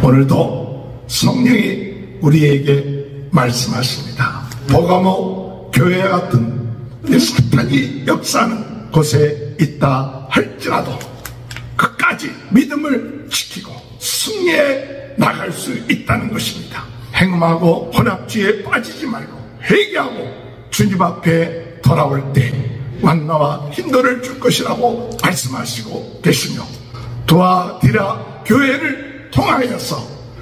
오늘도 성령이 우리에게 말씀하십니다. 버가모 교회 같은 사탄이 역사하는 곳에 있다 할지라도 끝까지 믿음을 지키고 승리해 나갈 수 있다는 것입니다. 행음하고 혼합주의에 빠지지 말고 회개하고 주님 앞에 돌아올 때 완나와 힘들을 줄 것이라고 말씀하시고 계시며, 도아디라 교회를 통하여서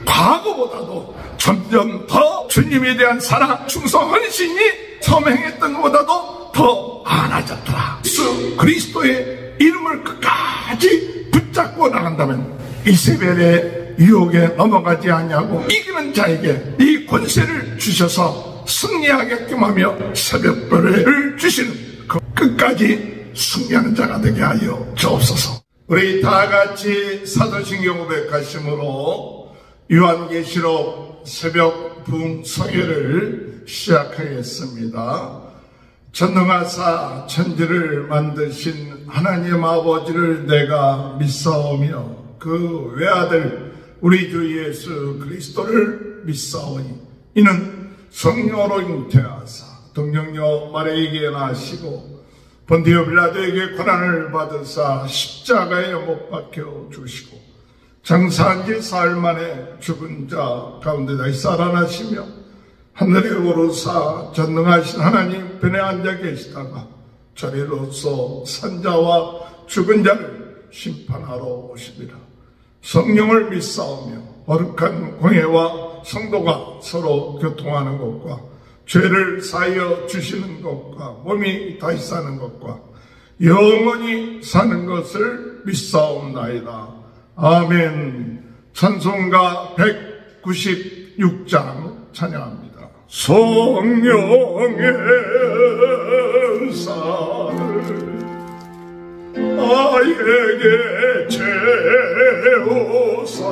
과거보다도 점점 더 주님에 대한 사랑, 충성, 헌신이 처음 행했던 것보다도 더 많아졌더라. 예수 그리스도의 이름을 끝까지 붙잡고 나간다면 이세벨의 유혹에 넘어가지 않냐고 이기는 자에게 이 권세를 주셔서 승리하게끔 하며 새벽별을 주시는 그 끝까지 승리하는 자가 되게 하여 주옵소서. 우리 다 같이 사도신경 고백하심으로 요한계시록 새벽 부흥 성회를 시작하겠습니다. 전능하사 천지를 만드신 하나님 아버지를 내가 믿사오며 그 외아들 우리 주 예수 그리스도를 믿사오니 이는 성령으로 잉태하사 동정녀 마리아에게 나시고 본디오 빌라도에게 고난을 받으사 십자가에 못 박혀 주시고 장사한 지 사흘 만에 죽은 자 가운데 다시 살아나시며 하늘에 오르사 전능하신 하나님 편에 앉아 계시다가 저리로서 산자와 죽은 자를 심판하러 오시리라. 성령을 믿사오며 거룩한 공회와 성도가 서로 교통하는 것과 죄를 사하여 주시는 것과 몸이 다시 사는 것과 영원히 사는 것을 믿사옵나이다. 아멘. 찬송가 196장 찬양합니다. 성령의 은사를 나에게 채우사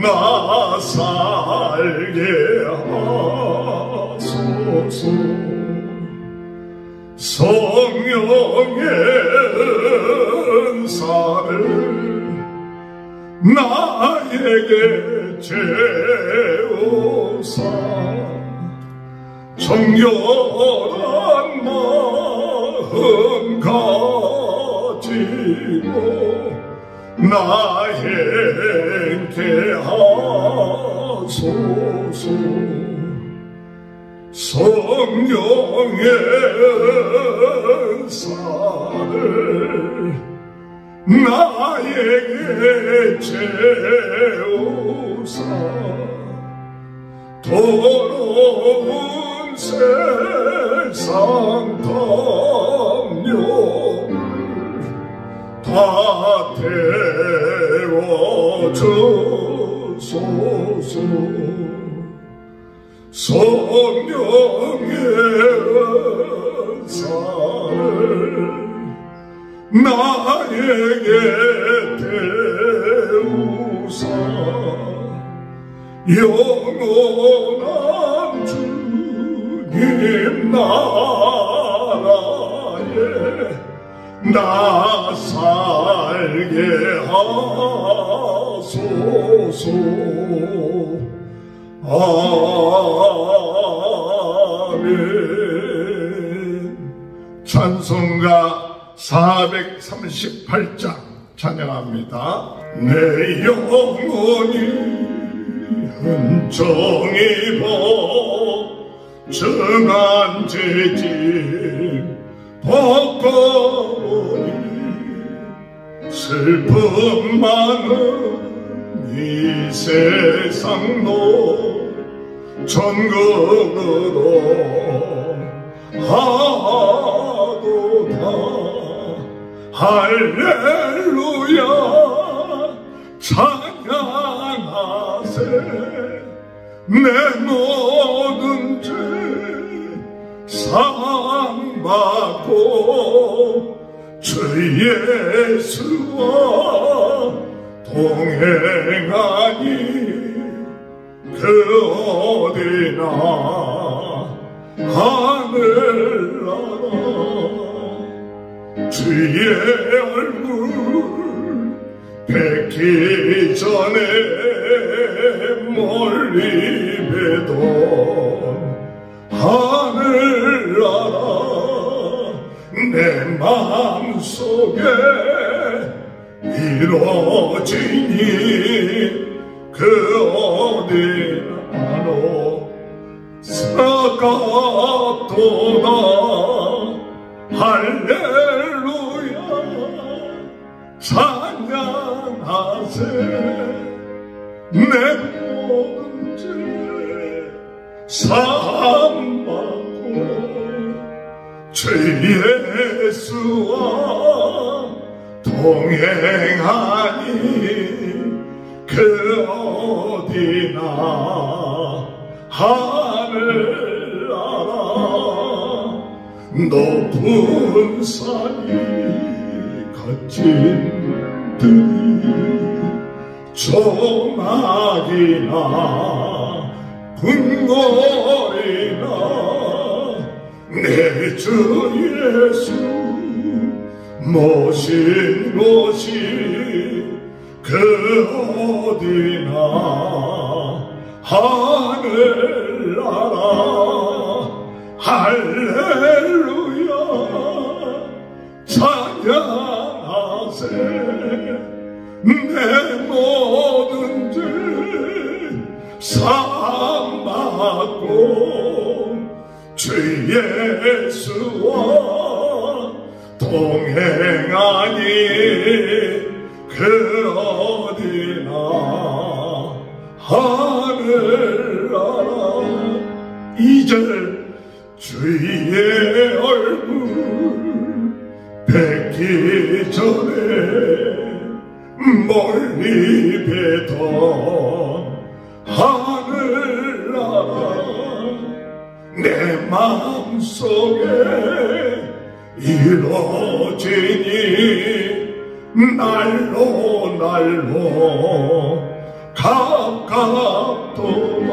나 살게 하소서. 성령의 은사를 나에게 채우사 정결한 마음 가지고 나 행케 하소서. 성령의 은사를 나에게 채우사 더러운 세상 담력을 다 태워주소서. 성령의 은사를 나에게 태우사 영원한 주님 나라에 나 살게 하소서. 아멘. 찬송가 438장 찬양합니다. 내 영혼이 은총 입어 정한 죄짐 벗고니 슬픔 많은 이 세상도 천국으로 하도다. 할렐루야 찬양하세. 내 모든 죄 사함받고 주 예수와 동행하니 그 어디나 하늘나라 주의 얼굴 뵙기 전에 멀리 뵈던 하늘나라 내 마음속에 이루어지니 그 어디나로 사갑도다 할렐루야 찬양하세 내 모든 죄 사함받고 주 예수와 동행하니 그 어디나 하늘나라 높은 산이 거친 들이 조막이나 궁궐이나 내 주 예수 모신 곳이 그 어디나 하늘나라 할렐루야 찬양하세 내 모든 죄 사함받고 주 예수와 동행하니 그 어디나 하늘나라 2절 주의 얼굴 뵙기 전에 멀리 뵈던 하늘나라 내 마음속에 이루어지니 날로 가깝도다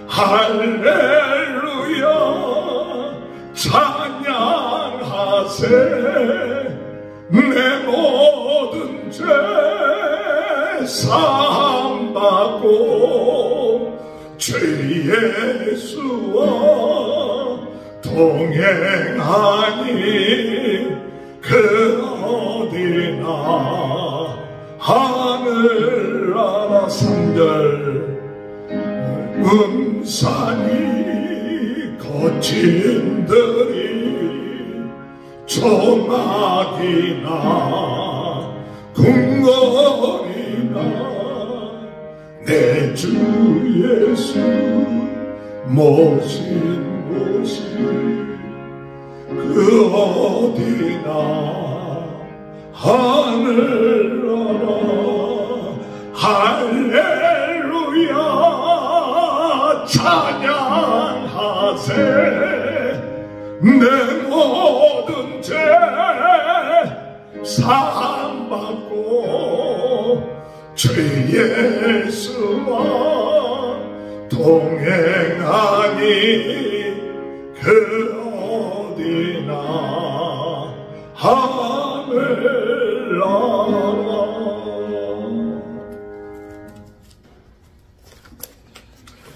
할렐루야 찬양하세 내 모든 죄 사함받고 주 예수와 동행하니 그 어디나 하늘나라 3절 산이 거친 들이 조막이나 궁궐이나 내 주 예수 모신 곳이 그 어디나 하늘나라 할렐루야 찬양하세 내 모든 죄 사함받고 주 예수와 동행하니 그 어디나 하늘나라.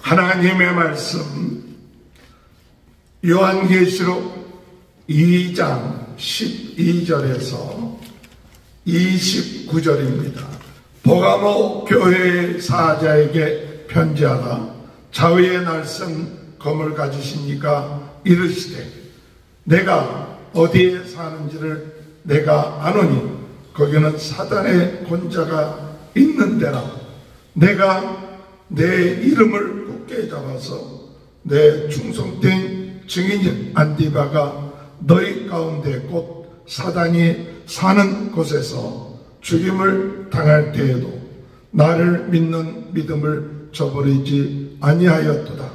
하나님의 말씀 요한계시록 2장 12절에서 29절입니다. 보가모 교회의 사자에게 편지하라. 좌우의 날선 검을 가지신 이가 이르시되 내가 어디에 사는지를 내가 아노니 거기는 사단의 권자가 있는 데라. 내가 내 이름을 굳게 잡아서 내 충성된 증인인 안디바가 너희 가운데 곧 사단이 사는 곳에서 죽임을 당할 때에도 나를 믿는 믿음을 저버리지 아니하였도다.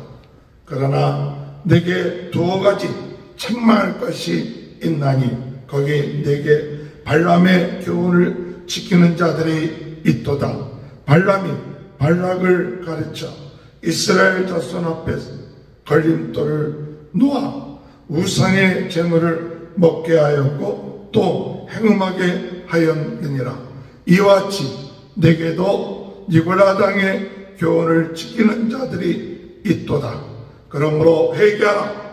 그러나 내게 두어 가지 책망할 것이 있나니 거기 내게 발람의 교훈을 지키는 자들이 있도다. 발람이 발락을 가르쳐 이스라엘 자손 앞에서 걸림돌을 놓아 우상의 재물을 먹게 하였고 또 행음하게 하였느니라. 이와 같이 내게도 니고라 당의 교훈을 지키는 자들이 있도다. 그러므로 회개하라.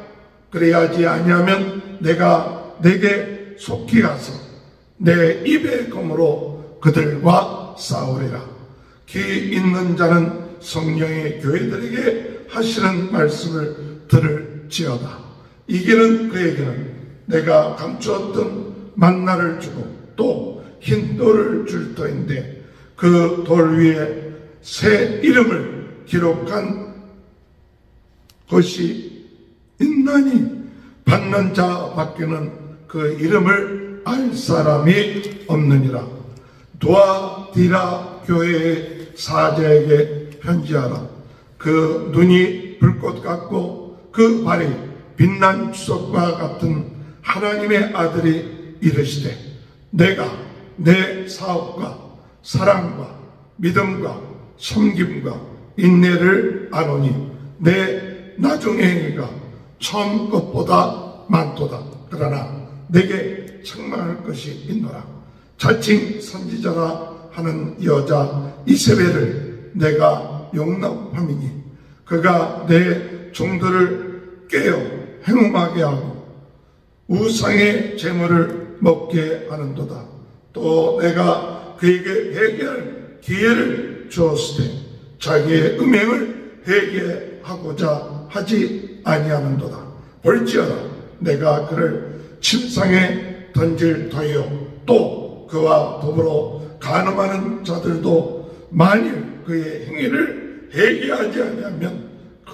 그래야지 아니하면 내가 내게 속히 가서 내 입의 검으로 그들과 싸우리라. 귀 있는 자는 성령의 교회들에게 하시는 말씀을 들을지어다. 이기는 그에게는 내가 감추었던 만나를 주고 또 흰 돌을 줄 터인데 그 돌 위에 새 이름을 기록한 것이 있나니 받는 자 밖에는 그 이름을 알 사람이 없느니라. 두아디라 교회의 사자에게 편지하라. 그 눈이 불꽃 같고 그 발이 빛난 주석과 같은 하나님의 아들이 이르시되 내가 내 사업과 사랑과 믿음과 섬김과 인내를 아노니 내 나중의 행위가 처음 것보다 많도다. 그러나 내게 책망할 것이 있노라. 자칭 선지자라 하는 여자 이세벨을 내가 용납함이니 그가 내 종들을 깨어 행음하게 하고 우상의 재물을 먹게 하는도다. 또 내가 그에게 회개할 기회를 주었을 때 자기의 음행을 회개하고자 하지 아니하는도다. 볼지어다 내가 그를 침상에 던질 터이요 또 그와 더불어 간음하는 자들도 만일 그의 행위를 회개하지 아니하면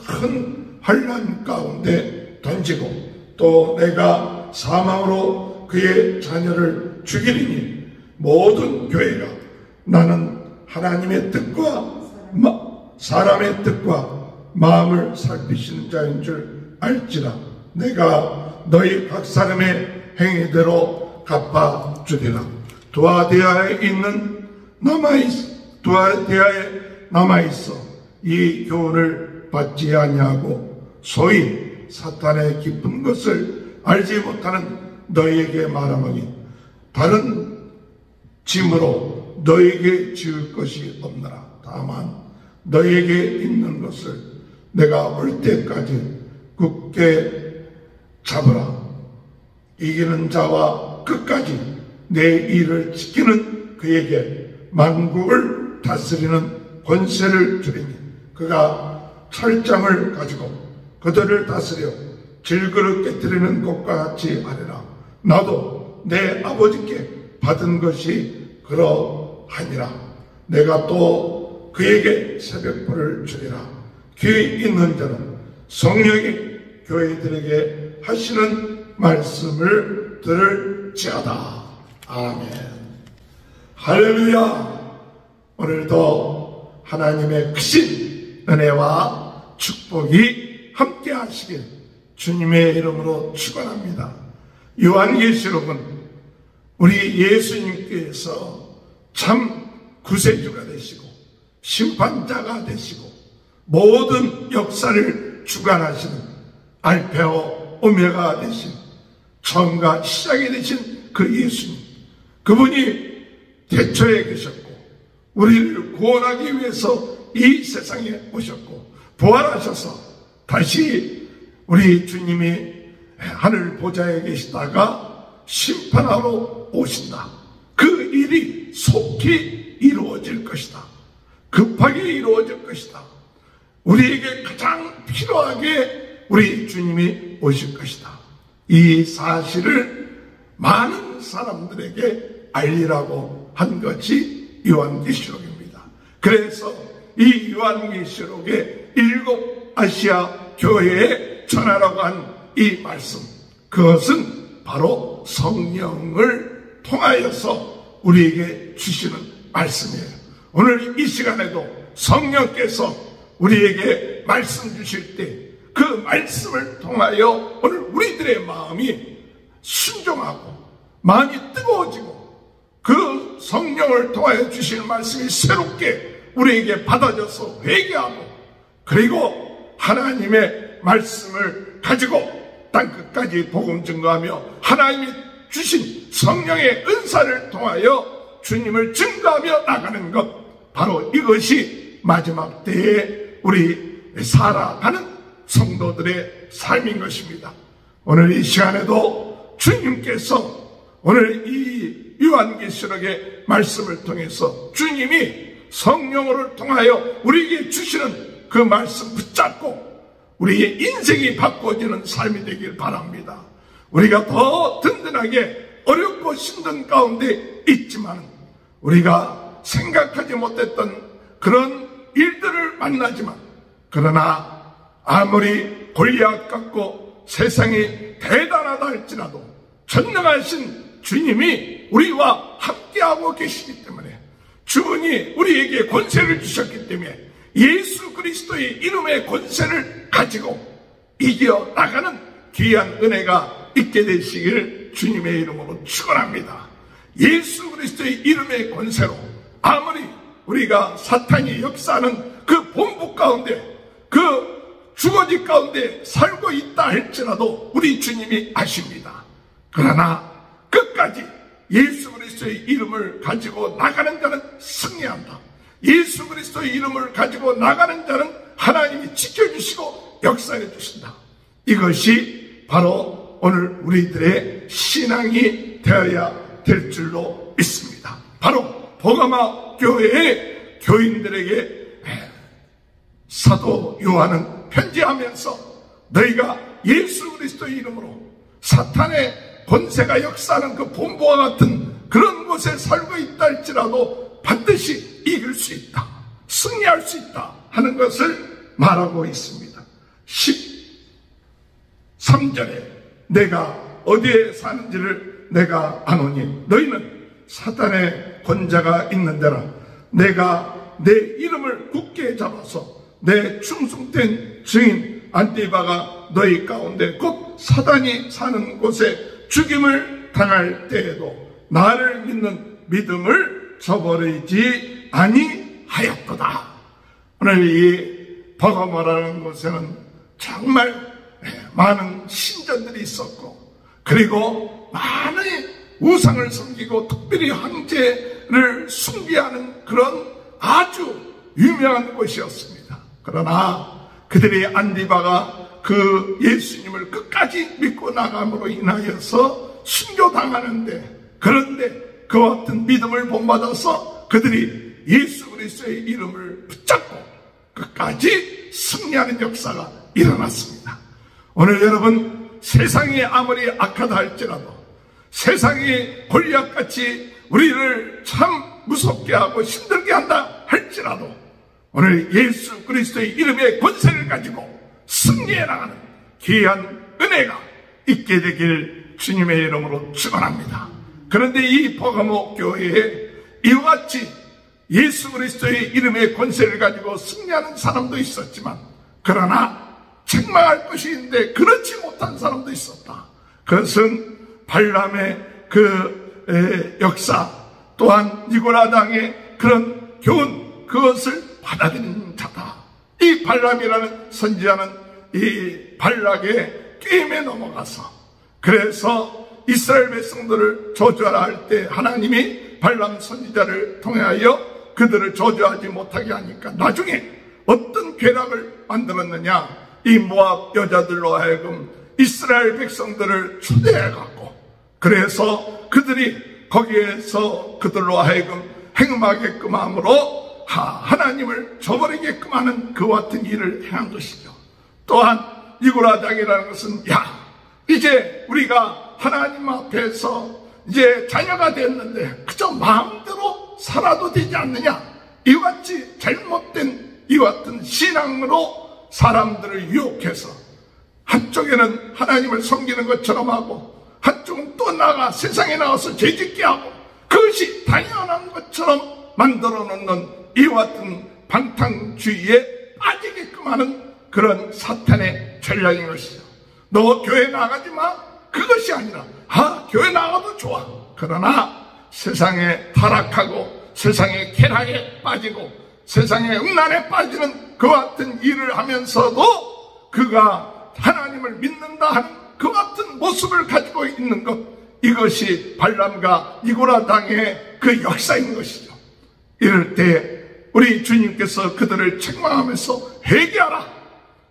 큰 환난 가운데 던지고 또 내가 사망으로 그의 자녀를 죽이리니 모든 교회가 나는 하나님의 뜻과 사람의 뜻과 마음을 살피시는 자인 줄 알지라. 내가 너희 각 사람의 행위대로 갚아주리라. 두아디아에 남아있어 이 교훈을 받지 아니하고 소위 사탄의 깊은 것을 알지 못하는 너희에게 말하노니 다른 짐으로 너희에게 지을 것이 없느라. 다만 너희에게 있는 것을 내가 올 때까지 굳게 잡으라. 이기는 자와 끝까지 내 일을 지키는 그에게 만국을 다스리는 권세를 주리니 그가 철장을 가지고 그들을 다스려 질그릇 깨뜨리는 것과 같이 하리라. 나도 내 아버지께 받은 것이 그러하니라. 내가 또 그에게 새벽불을 주리라. 귀 있는 자는 성령이 교회들에게 하시는 말씀을 들을지어다. 아멘. 할렐루야. 오늘도 하나님의 크신 은혜와 축복이 함께 하시길 주님의 이름으로 축원합니다. 요한계시록은 우리 예수님께서 참 구세주가 되시고 심판자가 되시고 모든 역사를 주관하시는 알파와 오메가 되신 처음과 시작이 되신 그 예수님, 그분이 태초에 계셨고 우리를 구원하기 위해서 이 세상에 오셨고 부활하셔서 다시 우리 주님이 하늘 보좌에 계시다가 심판하러 오신다. 그 일이 속히 이루어질 것이다. 급하게 이루어질 것이다. 우리에게 가장 필요하게 우리 주님이 오실 것이다. 이 사실을 많은 사람들에게 알리라고 한 것이 요한계시록입니다. 그래서 이 요한계시록의 7 아시아 교회에 전하라고 한 이 말씀, 그것은 바로 성령을 통하여서 우리에게 주시는 말씀이에요. 오늘 이 시간에도 성령께서 우리에게 말씀 주실 때 그 말씀을 통하여 오늘 우리들의 마음이 순종하고 마음이 뜨거워지고 그 성령을 통하여 주시는 말씀이 새롭게 우리에게 받아져서 회개하고 그리고 하나님의 말씀을 가지고 땅끝까지 복음 증거하며 하나님이 주신 성령의 은사를 통하여 주님을 증거하며 나가는 것, 바로 이것이 마지막 때에 우리 살아가는 성도들의 삶인 것입니다. 오늘 이 시간에도 주님께서 오늘 이 요한계시록의 말씀을 통해서 주님이 성령을 통하여 우리에게 주시는 그 말씀 붙잡고 우리의 인생이 바꿔지는 삶이 되길 바랍니다. 우리가 더 든든하게 어렵고 힘든 가운데 있지만 우리가 생각하지 못했던 그런 일들을 만나지만, 그러나 아무리 골리앗 같고 세상이 대단하다 할지라도 전능하신 주님이 우리와 함께하고 계시기 때문에, 주님이 우리에게 권세를 주셨기 때문에 예수 그리스도의 이름의 권세를 가지고 이겨 나가는 귀한 은혜가 있게 되시길 주님의 이름으로 축원합니다. 예수 그리스도의 이름의 권세로 아무리 우리가 사탄이 역사하는 그 본부 가운데, 그 주거지 가운데 살고 있다 할지라도 우리 주님이 아십니다. 그러나 끝까지 예수 그리스도의 이름을 가지고 나가는 자는 승리한다. 예수 그리스도의 이름을 가지고 나가는 자는 하나님이 지켜주시고 역사해 주신다. 이것이 바로 오늘 우리들의 신앙이 되어야 될 줄로 믿습니다. 바로 버가마 교회의 교인들에게 사도 요한은 편지하면서 너희가 예수 그리스도의 이름으로 사탄의 권세가 역사하는 그 본부와 같은 그런 곳에 살고 있다 할지라도 반드시 이길 수 있다, 승리할 수 있다 하는 것을 말하고 있습니다. 13절에 내가 어디에 사는지를 내가 아노니 너희는 사탄의 권자가 있는 데라. 내가 내 이름을 굳게 잡아서 내 충성된 증인 안디바가 너희 가운데 곧 사단이 사는 곳에 죽임을 당할 때에도 나를 믿는 믿음을 저버리지 아니하였도다. 오늘 이 버가모라는 곳에는 정말 많은 신전들이 있었고, 그리고 많은 우상을 섬기고 특별히 황제를 숭배하는 그런 아주 유명한 곳이었습니다. 그러나 그들의 안디바가 그 예수님을 끝까지 믿고 나감으로 인하여서 순교당하는데, 그런데 그와 같은 믿음을 본받아서 그들이 예수 그리스도의 이름을 붙잡고 끝까지 승리하는 역사가 일어났습니다. 오늘 여러분, 세상이 아무리 악하다 할지라도, 세상이 골리앗같이 우리를 참 무섭게 하고 힘들게 한다 할지라도 오늘 예수 그리스도의 이름의 권세를 가지고 승리해 나가는 귀한 은혜가 있게 되길 주님의 이름으로 축원합니다. 그런데 이 버가모 교회에 이와 같이 예수 그리스도의 이름의 권세를 가지고 승리하는 사람도 있었지만, 그러나 책망할 것이 있는데 그렇지 못한 사람도 있었다. 그것은 발람의 그 역사, 또한 니고라당의 그런 교훈, 그것을 받아들이는 자다. 이 발람이라는 선지자는 이 발락의 게임에 넘어가서, 그래서 이스라엘 백성들을 저주하라 할 때 하나님이 발람 선지자를 통하여 그들을 저주하지 못하게 하니까 나중에 어떤 괴락을 만들었느냐, 이 모압 여자들로 하여금 이스라엘 백성들을 초대해갖고, 그래서 그들이 거기에서 그들로 하여금 행음하게끔 함으로 하나님을 저버리게끔 하는 그와 같은 일을 행한 것이죠. 또한 니고라당이라는 것은 이제 우리가 하나님 앞에서 이제 자녀가 됐는데 그저 마음대로 살아도 되지 않느냐, 이와 같이 잘못된 이와 같은 신앙으로 사람들을 유혹해서 한쪽에는 하나님을 섬기는 것처럼 하고 한쪽은 또 나가 세상에 나와서 죄짓게 하고 그것이 당연한 것처럼 만들어 놓는 이와 같은 방탕주의에 빠지게끔 하는 그런 사탄의 전략인 것이죠. 너 교회 나가지 마, 그것이 아니라 교회 나가도 좋아. 그러나 세상에 타락하고 세상의 쾌락에 빠지고 세상의 음란에 빠지는 그와 같은 일을 하면서도 그가 하나님을 믿는다 하는 그 같은 모습을 가지고 있는 것, 이것이 발람과 니고라 당의 그 역사인 것이죠. 이럴 때 우리 주님께서 그들을 책망하면서 회개하라,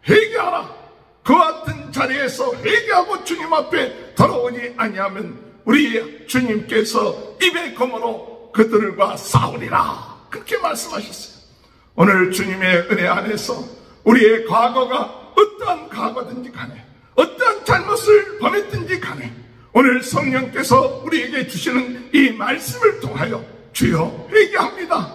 회개하라. 그 같은 자리에서 회개하고 주님 앞에 돌아오지 아니하면 우리 주님께서 입의 검으로 그들과 싸우리라, 그렇게 말씀하셨어요. 오늘 주님의 은혜 안에서 우리의 과거가 어떠한 과거든지 간에, 어떠한 잘못을 범했든지 간에, 오늘 성령께서 우리에게 주시는 이 말씀을 통하여 주여 회개합니다,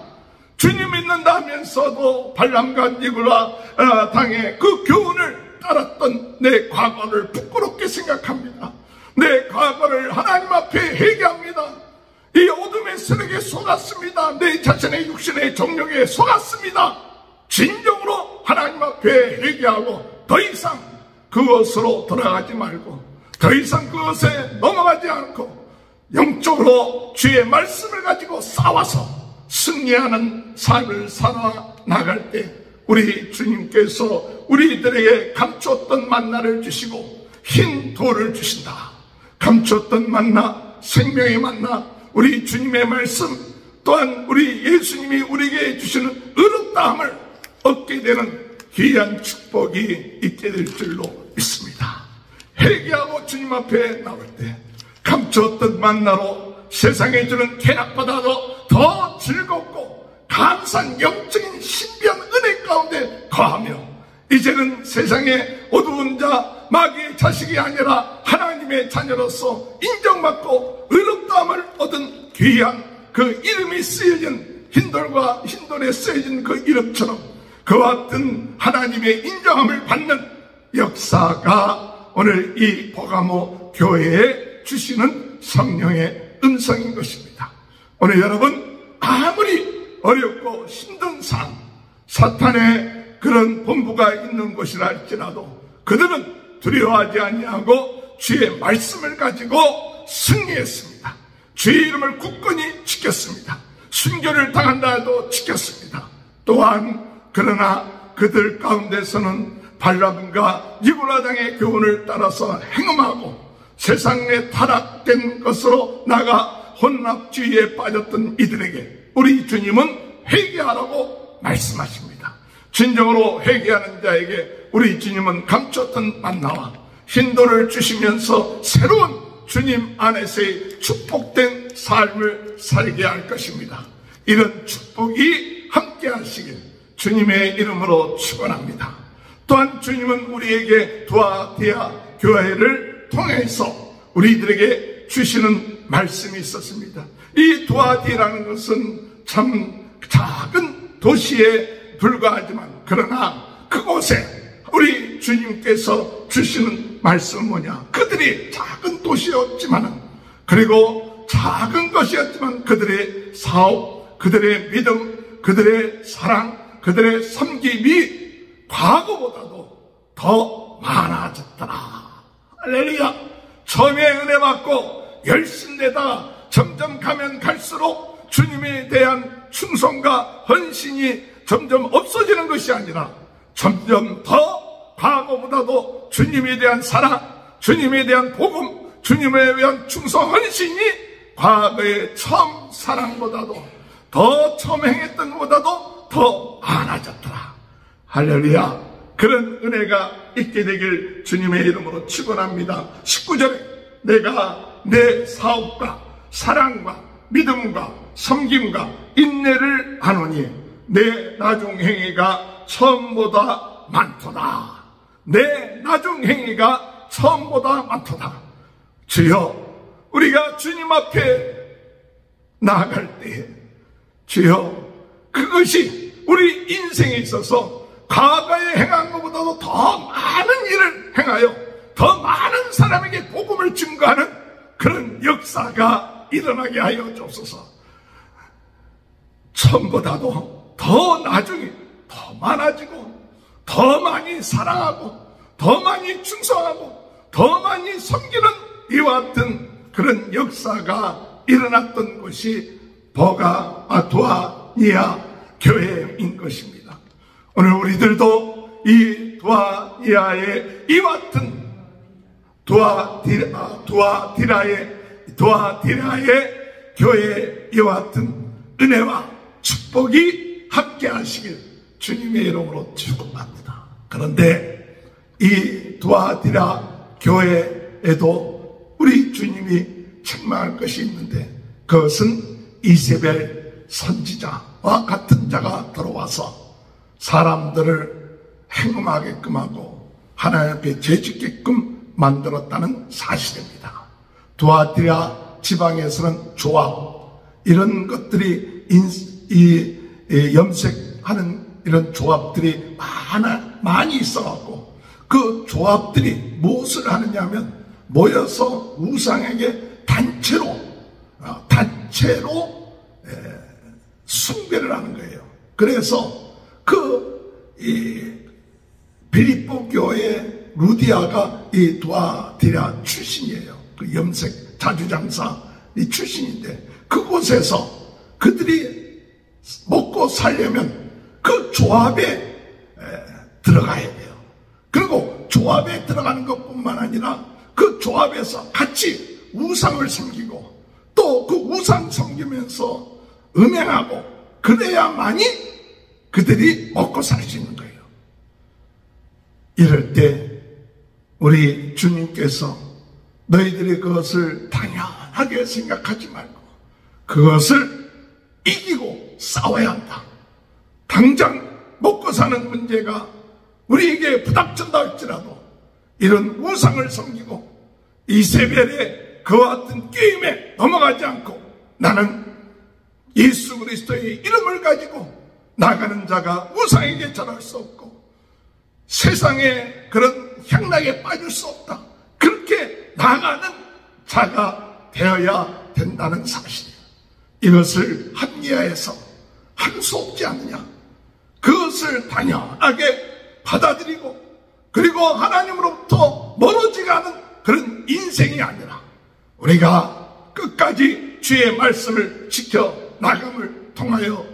주님 믿는다 하면서도 발람과 니고라 당의 그 교훈을 따랐던 내 과거를 부끄럽게 생각합니다. 내 과거를 하나님 앞에 회개합니다. 이 어둠의 세력에 속았습니다. 내 자신의 육신의 정욕에 속았습니다. 진정으로 하나님 앞에 회개하고 더 이상 그것으로 돌아가지 말고, 더 이상 그것에 넘어가지 않고 영적으로 주의 말씀을 가지고 싸워서 승리하는 삶을 살아나갈 때 우리 주님께서 우리들에게 감추었던 만나를 주시고 흰 돌을 주신다. 감추었던 만나, 생명의 만나, 우리 주님의 말씀, 또한 우리 예수님이 우리에게 주시는 의롭다함을 얻게 되는 귀한 축복이 있게 될 줄로 믿습니다. 회개하고 주님 앞에 나올 때 감추었던 만나로 세상에 주는 쾌락보다도 더 즐겁고 감사한 영적인 신비한 은혜 가운데 거하며, 이제는 세상의 어두운 자, 마귀의 자식이 아니라 하나님의 자녀로서 인정받고 의롭다함을 얻은 귀한 그 이름이 쓰여진 흰돌에 쓰여진 그 이름처럼 그와 같은 하나님의 인정함을 받는 역사가 오늘 이 버가모 교회에 주시는 성령의 음성인 것입니다. 오늘 여러분, 아무리 어렵고 힘든 삶, 사탄의 그런 본부가 있는 곳이라 할지라도 그들은 두려워하지 아니하고 주의 말씀을 가지고 승리했습니다. 주의 이름을 굳건히 지켰습니다. 순교를 당한다 해도 지켰습니다. 또한 그러나 그들 가운데서는 발람과 니고라 당의 교훈을 따라서 행음하고 세상에 타락된 것으로 나가 혼납주의에 빠졌던 이들에게 우리 주님은 회개하라고 말씀하십니다. 진정으로 회개하는 자에게 우리 주님은 감췄던 만나와 흰돌을 주시면서 새로운 주님 안에서의 축복된 삶을 살게 할 것입니다. 이런 축복이 함께 하시길 주님의 이름으로 축원합니다. 또한 주님은 우리에게 두아디아 교회를 통해서 우리들에게 주시는 말씀이 있었습니다. 이 두아디라는 것은 참 작은 도시에 불과하지만, 그러나 그곳에 우리 주님께서 주시는 말씀은 뭐냐? 그들이 작은 도시였지만, 그리고 작은 것이었지만 그들의 사업, 그들의 믿음, 그들의 사랑, 그들의 섬김이 과거보다도 더 많아졌더라. 할렐루야. 처음에 은혜 받고 열심내다가 점점 가면 갈수록 주님에 대한 충성과 헌신이 점점 없어지는 것이 아니라 점점 더 과거보다도 주님에 대한 사랑, 주님에 대한 복음, 주님에 대한 충성 헌신이 과거의 처음 사랑보다도 더 처음 행했던 것보다도 더 많아졌더라. 할렐루야. 그런 은혜가 있게 되길 주님의 이름으로 축원합니다. 19절에 내가 내 사업과 사랑과 믿음과 섬김과 인내를 하노니 내 나중행위가 처음보다 많도다. 내 나중행위가 처음보다 많도다. 주여, 우리가 주님 앞에 나아갈 때에 주여, 그것이 우리 인생에 있어서 과거에 행한 것보다도 더 많은 일을 행하여 더 많은 사람에게 복음을 증거하는 그런 역사가 일어나게 하여 주옵소서. 처음보다도 더 나중에 더 많아지고 더 많이 사랑하고 더 많이 충성하고 더 많이 섬기는 이와 같은 그런 역사가 일어났던 것이 두아디아 교회인 것입니다. 오늘 우리들도 이 두아디라의 교회에 이와 같은 은혜와 축복이 함께 하시길 주님의 이름으로 축복합니다. 그런데 이 두아디라 교회에도 우리 주님이 책망할 것이 있는데, 그것은 이세벨 선지자와 같은 자가 들어와서 사람들을 행음하게끔 하고 하나님 앞에 죄짓게끔 만들었다는 사실입니다. 두아디라 지방에서는 조합, 이런 것들이 염색하는 이런 조합들이 많이 있어갖고, 그 조합들이 무엇을 하느냐 하면 모여서 우상에게 단체로 숭배를 하는 거예요. 그래서 빌립보 교회 루디아가 이 두아디라 출신이에요. 그 염색 자주장사 출신인데, 그곳에서 그들이 먹고 살려면 그 조합에 들어가야 돼요. 그리고 조합에 들어가는 것뿐만 아니라 그 조합에서 같이 우상을 섬기고 또 그 우상 섬기면서 음행하고 그래야만이 그들이 먹고 살 수 있는 거예요. 이럴 때 우리 주님께서 너희들이 그것을 당연하게 생각하지 말고 그것을 이기고 싸워야 한다. 당장 먹고 사는 문제가 우리에게 부닥친다 할지라도 이런 우상을 섬기고 이세벨의 그와 같은 게임에 넘어가지 않고 나는 예수 그리스도의 이름을 가지고 나가는 자가 우상에게 절할 수 없고 세상의 그런 향락에 빠질 수 없다. 그렇게 나가는 자가 되어야 된다는 사실이에요. 이것을 합리화해서 할 수 없지 않느냐. 그것을 당연하게 받아들이고 그리고 하나님으로부터 멀어지지 않은 그런 인생이 아니라 우리가 끝까지 주의 말씀을 지켜 나감을 통하여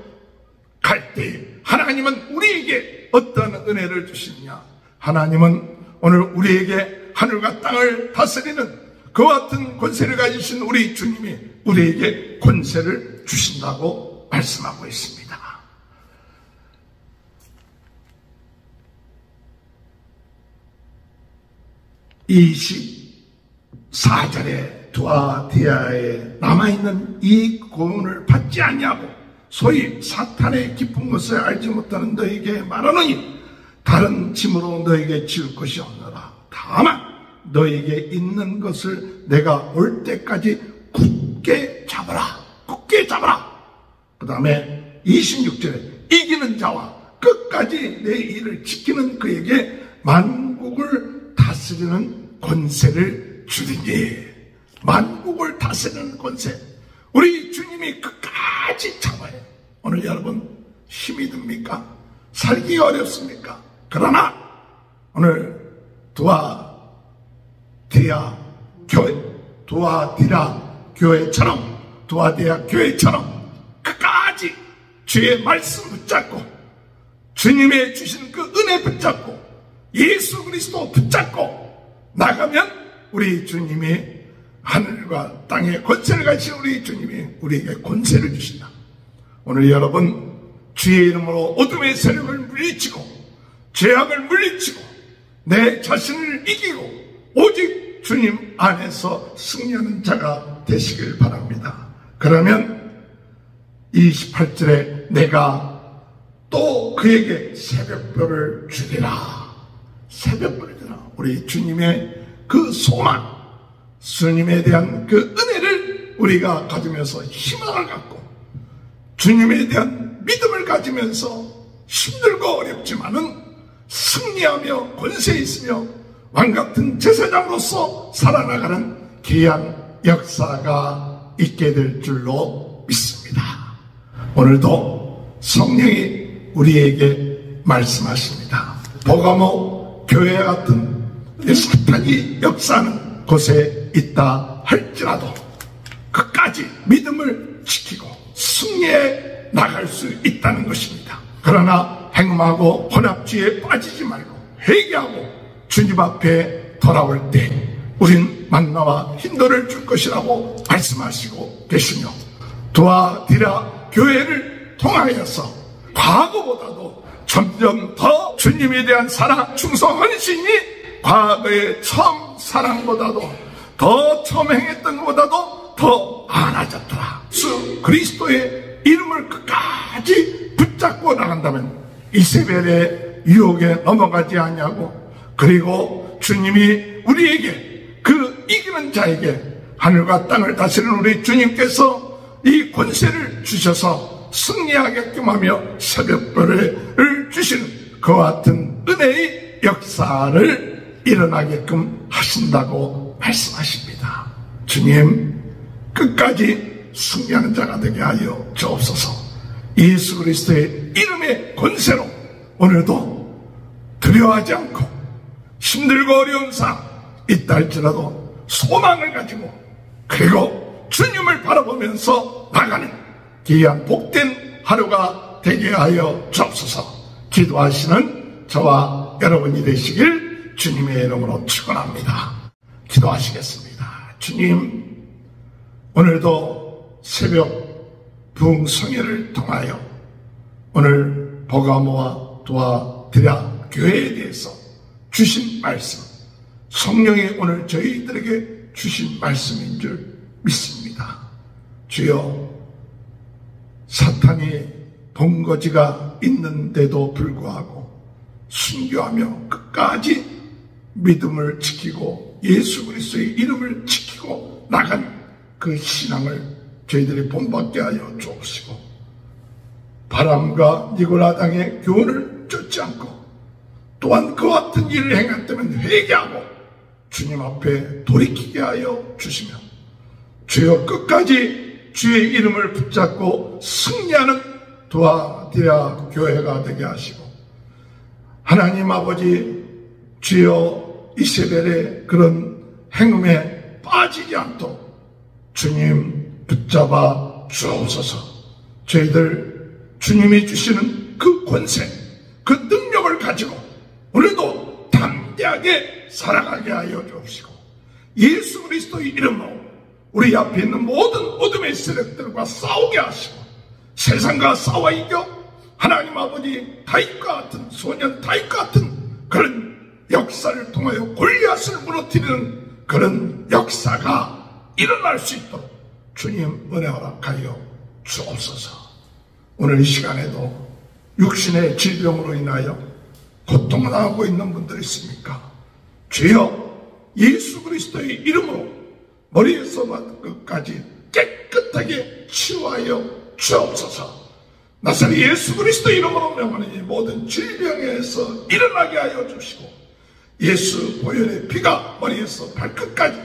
갈 때 하나님은 우리에게 어떤 은혜를 주시느냐. 하나님은 오늘 우리에게 하늘과 땅을 다스리는 그와 같은 권세를 가지신 우리 주님이 우리에게 권세를 주신다고 말씀하고 있습니다. 24절에 두아디라에 남아있는 이 고문을 받지 않냐고 소위 사탄의 깊은 것을 알지 못하는 너에게 말하노니 다른 짐으로 너에게 지을 것이 없노라. 다만 너에게 있는 것을 내가 올 때까지 굳게 잡아라. 굳게 잡아라. 그 다음에 26절에 이기는 자와 끝까지 내 일을 지키는 그에게 만국을 다스리는 권세를 주리니. 만국을 다스리는 권세. 우리 주님이 끝까지 참아요. 오늘 여러분 힘이 듭니까? 살기가 어렵습니까? 그러나 오늘 두아디라 교회처럼 끝까지 주의 말씀 붙잡고 주님의 주신 그 은혜 붙잡고 예수 그리스도 붙잡고 나가면 우리 주님이 하늘과 땅에 권세를 가지신 우리 주님이 우리에게 권세를 주신다. 오늘 여러분 주의 이름으로 어둠의 세력을 물리치고 죄악을 물리치고 내 자신을 이기고 오직 주님 안에서 승리하는 자가 되시길 바랍니다. 그러면 28절에 내가 또 그에게 새벽별을 주리라. 새벽별을 주리라. 우리 주님의 그 소망, 주님에 대한 그 은혜를 우리가 가지면서 희망을 갖고 주님에 대한 믿음을 가지면서 힘들고 어렵지만은 승리하며 권세 있으며 왕같은 제사장으로서 살아나가는 귀한 역사가 있게 될 줄로 믿습니다. 오늘도 성령이 우리에게 말씀하십니다. 버가모 교회 같은 사탄이 역사하는 곳에 있다 할지라도 끝까지 믿음을 지키고 승리해 나갈 수 있다는 것입니다. 그러나 행음하고 혼합주의에 빠지지 말고 회개하고 주님 앞에 돌아올 때 우린 만나와 힘들을 줄 것이라고 말씀하시고 계시며, 도와드려 교회를 통하여서 과거보다도 점점 더 주님에 대한 사랑, 충성, 헌신이 과거의 처음 사랑보다도 더 처음 행했던 것보다도 더 많아졌더라. 주 그리스도의 이름을 끝까지 붙잡고 나간다면 이세벨의 유혹에 넘어가지 않냐고, 그리고 주님이 우리에게, 그 이기는 자에게 하늘과 땅을 다스리는 우리 주님께서 이 권세를 주셔서 승리하게끔 하며 새벽별을 주시는 그와 같은 은혜의 역사를 일어나게끔 하신다고 말씀하십니다. 주님, 끝까지 승리하는 자가 되게 하여 주옵소서. 예수 그리스도의 이름의 권세로 오늘도 두려워하지 않고 힘들고 어려운 상황 있다 할지라도 소망을 가지고, 그리고 주님을 바라보면서 나가는 귀한 복된 하루가 되게 하여 주옵소서. 기도하시는 저와 여러분이 되시길 주님의 이름으로 축원합니다. 기도하시겠습니다. 주님, 오늘도 새벽 부흥성회를 통하여 오늘 버가모와 도와드려 교회에 대해서 주신 말씀, 성령이 오늘 저희들에게 주신 말씀인 줄 믿습니다. 주여, 사탄이 본거지가 있는데도 불구하고 순교하며 끝까지 믿음을 지키고 예수 그리스도의 이름을 지키고 나간 그 신앙을 저희들이 본받게 하여 주옵시고, 바람과 니고라당의 교훈을 쫓지 않고 또한 그와 같은 일을 행했다면 회개하고 주님 앞에 돌이키게 하여 주시며, 주여 끝까지 주의 이름을 붙잡고 승리하는 도와드려 교회가 되게 하시고, 하나님 아버지, 주여 이세벨의 그런 행음에 빠지지 않도록 주님 붙잡아 주옵소서. 저희들 주님이 주시는 그 권세, 그 능력을 가지고 오늘도 담대하게 살아가게 하여 주옵시고, 예수 그리스도의 이름으로 우리 앞에 있는 모든 어둠의 세력들과 싸우게 하시고, 세상과 싸워 이겨 하나님 아버지 다윗과 같은, 소년 다윗과 같은 그런 역사를 통하여 골리앗을 무너뜨리는 그런 역사가 일어날 수 있도록 주님 은혜 허락하여 주옵소서. 오늘 이 시간에도 육신의 질병으로 인하여 고통을 당하고 있는 분들 있습니까? 주여, 예수 그리스도의 이름으로 머리에서 끝까지 깨끗하게 치유하여 주옵소서. 나사렛 예수 그리스도의 이름으로 명하는 이 모든 질병에서 일어나게 하여 주시고, 예수 보혈의 피가 머리에서 발끝까지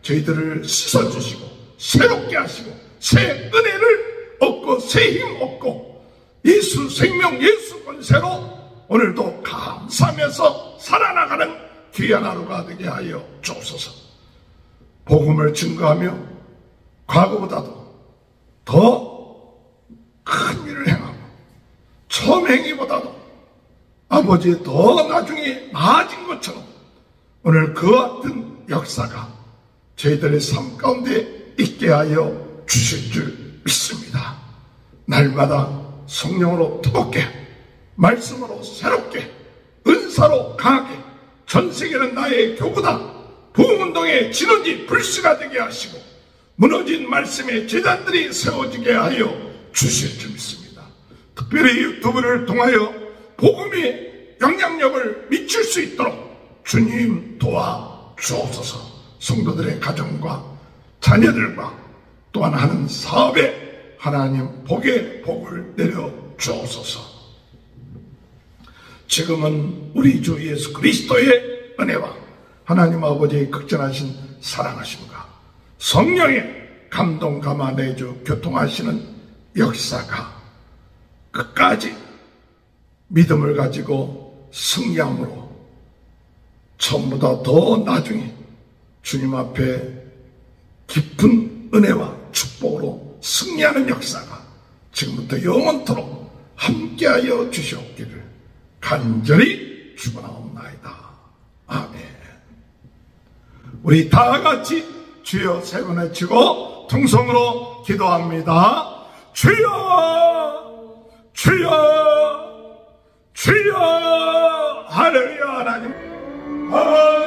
저희들을 씻어주시고 새롭게 하시고 새 은혜를 얻고 새 힘 얻고 예수 생명, 예수 권세로 오늘도 감사하면서 살아나가는 귀한 하루가 되게 하여 주옵소서. 복음을 증거하며 과거보다도 더 큰 일을 행하고 처음 행위보다도 아버지 더 나중에 나아진 것처럼 오늘 그와 같은 역사가 저희들의 삶 가운데 있게 하여 주실 줄 믿습니다. 날마다 성령으로 뜨겁게, 말씀으로 새롭게, 은사로 강하게 전 세계는 나의 교구다, 부흥운동의 진원지 불씨가 되게 하시고 무너진 말씀의 제단들이 세워지게 하여 주실 줄 믿습니다. 특별히 유튜브를 통하여 복음의 영향력을 미칠 수 있도록 주님 도와주옵소서. 성도들의 가정과 자녀들과 또한 하는 사업에 하나님 복의 복을 내려 주옵소서. 지금은 우리 주 예수 그리스도의 은혜와 하나님 아버지의 극전하신 사랑하심과 성령의 감동 감화 내주 교통하시는 역사가 끝까지 믿음을 가지고 승리함으로 처음보다 더 나중에 주님 앞에 깊은 은혜와 축복으로 승리하는 역사가 지금부터 영원토록 함께하여 주시옵기를 간절히 축원하옵나이다. 아멘. 우리 다 같이 주여 세 번 외치고 통성으로 기도합니다. 주여, 주여, 주여. 할렐루야. 하나님, 아멘.